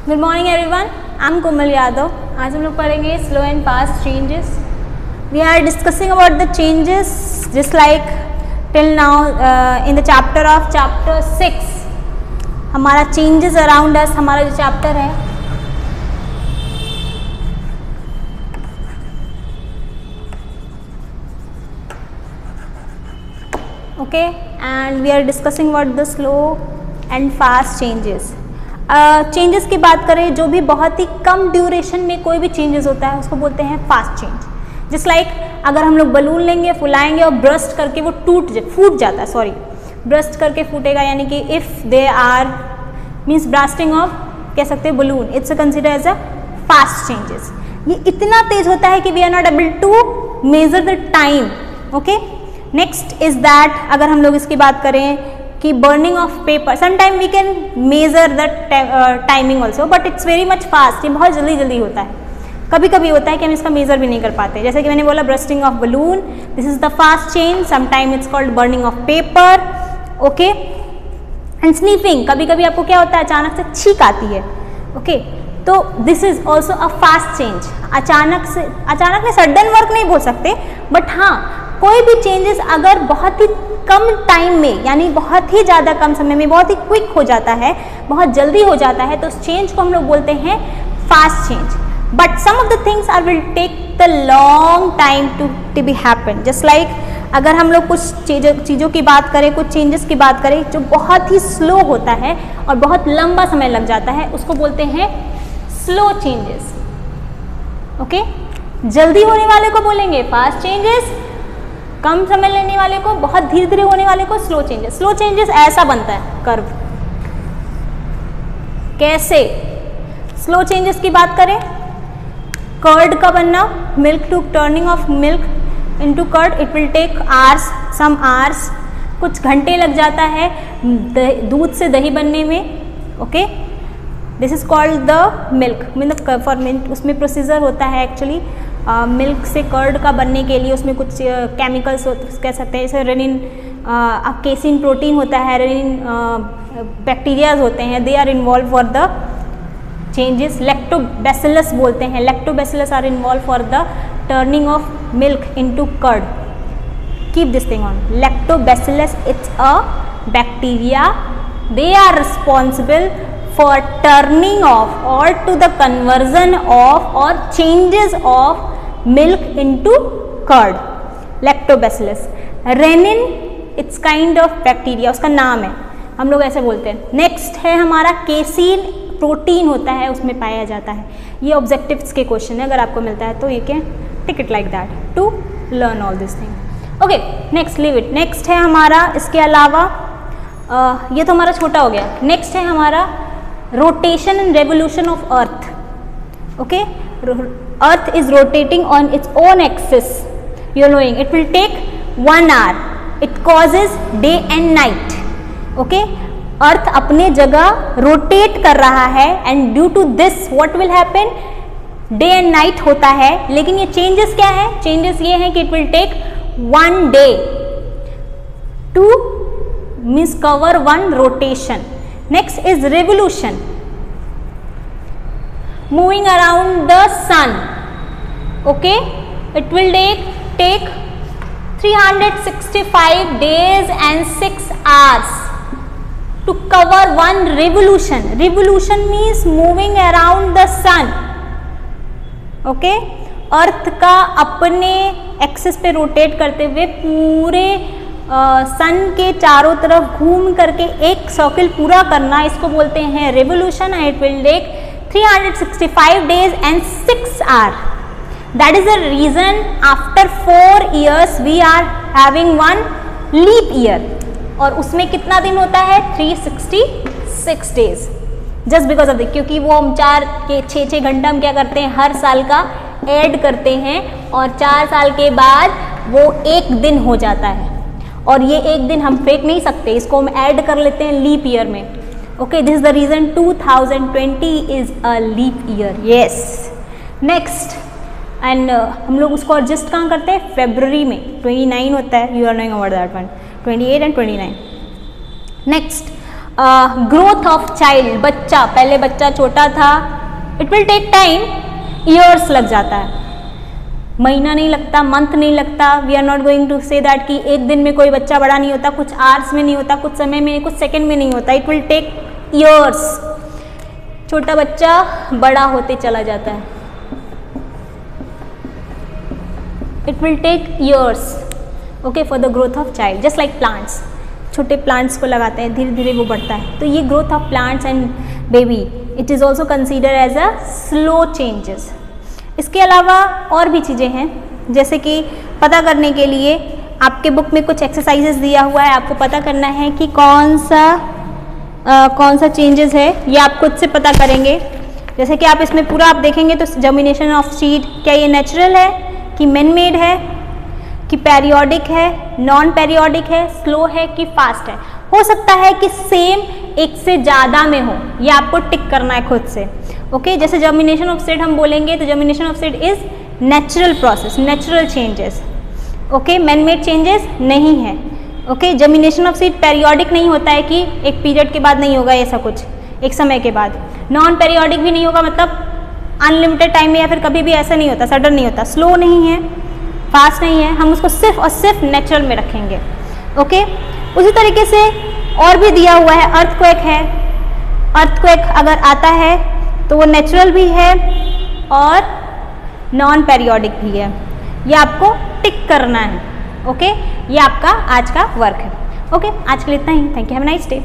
Good morning everyone, I am Komal Yadav. आज हम लोग पढ़ेंगे slow and fast changes. We are discussing about the changes just like till now in the chapter 6। हमारा changes around us, हमारा जो chapter है okay, and we are discussing about the slow and fast changes. Changes की बात करें, जो भी बहुत ही कम ड्यूरेशन में कोई भी चेंजेस होता है उसको बोलते हैं फास्ट चेंज। जस्ट लाइक अगर हम लोग बलून लेंगे, फुलाएंगे और ब्रस्ट करके वो फूट जाता है, ब्रस्ट करके फूटेगा, यानी कि if they are means bursting of कह सकते हैं balloon, it's consider as a fast changes. ये इतना तेज होता है कि we are not able to measure the time. Okay, next is that अगर हम लोग इसकी बात करें कि burning of paper, sometime we can measure the timing also, but it's very much fast. ये बहुत जल्दी जल्दी होता है। कभी कभी होता है कि हम इसका मेजर भी नहीं कर पाते, जैसे कि मैंने बोला bursting of balloon, this is the fast change. Sometime it's called burning of paper. Okay, and sniffing, कभी कभी आपको क्या होता है, अचानक से छींक आती है। ओके, तो this is also a fast change. अचानक में सडन वर्क नहीं बोल सकते, बट हाँ कोई भी चेंजेस अगर बहुत ही कम टाइम में, यानी बहुत ही ज़्यादा कम समय में बहुत ही क्विक हो जाता है, बहुत जल्दी हो जाता है, तो उस चेंज को हम लोग बोलते हैं fast change. But some of the things are will take the long time to be happen. Just like अगर हम लोग कुछ चीज़ों की बात करें, कुछ चेंजेस की बात करें जो बहुत ही स्लो होता है और बहुत लंबा समय लग जाता है, उसको बोलते हैं स्लो चेंजेस। ओके, जल्दी होने वाले को बोलेंगे फास्ट चेंजेस, कम समय लेने वाले को, बहुत धीरे धीरे होने वाले को स्लो चेंजेस। स्लो चेंजेस ऐसा बनता है कर्व। कैसे? स्लो चेंजेस की बात करें, कर्ड का बनना, milk to turning of milk into curd, it will take hours, some hours, कुछ घंटे लग जाता है दूध से दही बनने में। Okay, this is called the milk मतलब फॉर्मेंट, उसमें प्रोसीजर होता है एक्चुअली। मिल्क से कर्ड का बनने के लिए उसमें कुछ केमिकल्स कह सकते हैं, जैसे रेनिन, केसिन प्रोटीन होता है, रेनिन बैक्टीरियाज होते हैं, they are involve for the changes. Lactobacillus बोलते हैं, lactobacillus are involve for the turning of milk into curd. Keep this thing on, lactobacillus, it's a bacteria, they are responsible for turning off or to the conversion of or changes of milk into curd, lactobacillus. renin, it's kind of bacteria, उसका नाम है, हम लोग ऐसे बोलते हैं। Next है हमारा केसिन प्रोटीन होता है, उसमें पाया जाता है। ये ऑब्जेक्टिव्स के क्वेश्चन है, अगर आपको मिलता है तो you can take it like that to learn all this thing. Okay, next leave it. Next है हमारा, इसके अलावा ये तो हमारा छोटा हो गया। नेक्स्ट है हमारा rotation and revolution of earth. Okay, earth is rotating on its own axis, you are knowing, it will take 1 hour, it causes day and night. Okay, earth अपने जगह रोटेट कर रहा है, and due to this what will happen, day and night होता है। लेकिन ये changes क्या है? changes ये है कि it will take 1 day to means cover 1 rotation. Next is revolution, moving around the sun. Okay, it will take 365 days and 6 hours to cover 1 revolution. Revolution means moving around the sun. Okay, अर्थ का अपने axis पे rotate करते हुए पूरे सन के चारों तरफ घूम करके एक सर्किल पूरा करना, इसको बोलते हैं revolution. And it will take 365 days and 6 hour. That is the reason after 4 years we are having 1 leap year, और उसमें कितना दिन होता है? 366 days, just because of the, क्योंकि वो हम 6 घंटा हम क्या करते हैं, हर साल का ऐड करते हैं, और 4 साल के बाद वो 1 दिन हो जाता है, और ये 1 दिन हम फेंक नहीं सकते, इसको हम ऐड कर लेते हैं लीप ईयर में। Okay, this is the reason 2020 is a leap year. Yes, next, and हम लोग उसको एडजस्ट कहाँ करते हैं? फेब्रुवरी में 29 होता है, you are knowing about that one, 28 and 29। Next growth of child, बच्चा, पहले बच्चा छोटा था, it will take time, years लग जाता है, महीना नहीं लगता, मंथ नहीं लगता। We are not going to say that कि एक दिन में कोई बच्चा बड़ा नहीं होता, कुछ आवर्स में नहीं होता, कुछ समय में, कुछ सेकंड में नहीं होता, इट विल टेक ईयर्स। छोटा बच्चा बड़ा होते चला जाता है, it will take years, okay, for the growth of child. Just like plants, छोटे प्लांट्स को लगाते हैं, धीरे धीरे वो बढ़ता है, तो ये growth of plants and baby, it is also consider as a slow changes. इसके अलावा और भी चीज़ें हैं, जैसे कि पता करने के लिए आपके बुक में कुछ एक्सरसाइजेस दिया हुआ है, आपको पता करना है कि कौन सा चेंजेस है, ये आप खुद से पता करेंगे। जैसे कि आप इसमें पूरा आप देखेंगे तो जर्मिनेशन ऑफ सीड, क्या ये नेचुरल है कि मैन मेड है, कि पेरियोडिक है, नॉन पेरियोडिक है, स्लो है कि फास्ट है। हो सकता है कि सेम एक से ज़्यादा में हो, ये आपको टिक करना है खुद से, ओके। जैसे जर्मिनेशन ऑफ सीड हम बोलेंगे तो germination of seed is natural process, natural changes, okay, man made changes नहीं है, okay. Germination of seed periodic नहीं होता है कि एक पीरियड के बाद नहीं होगा ऐसा कुछ, एक समय के बाद। नॉन पेरियोडिक भी नहीं होगा, मतलब अनलिमिटेड टाइम में या फिर कभी भी ऐसा नहीं होता, सडन नहीं होता, स्लो नहीं है, फास्ट नहीं है, हम उसको सिर्फ और सिर्फ नेचुरल में रखेंगे, ओके। उसी तरीके से और भी दिया हुआ है, अर्थक्वेक है, अर्थक्वेक अगर आता है तो वो नेचुरल भी है और नॉन पेरियोडिक भी है, ये आपको टिक करना है, ओके। ये आपका आज का वर्क है, ओके। आज के लिए इतना ही, thank you, have a nice day.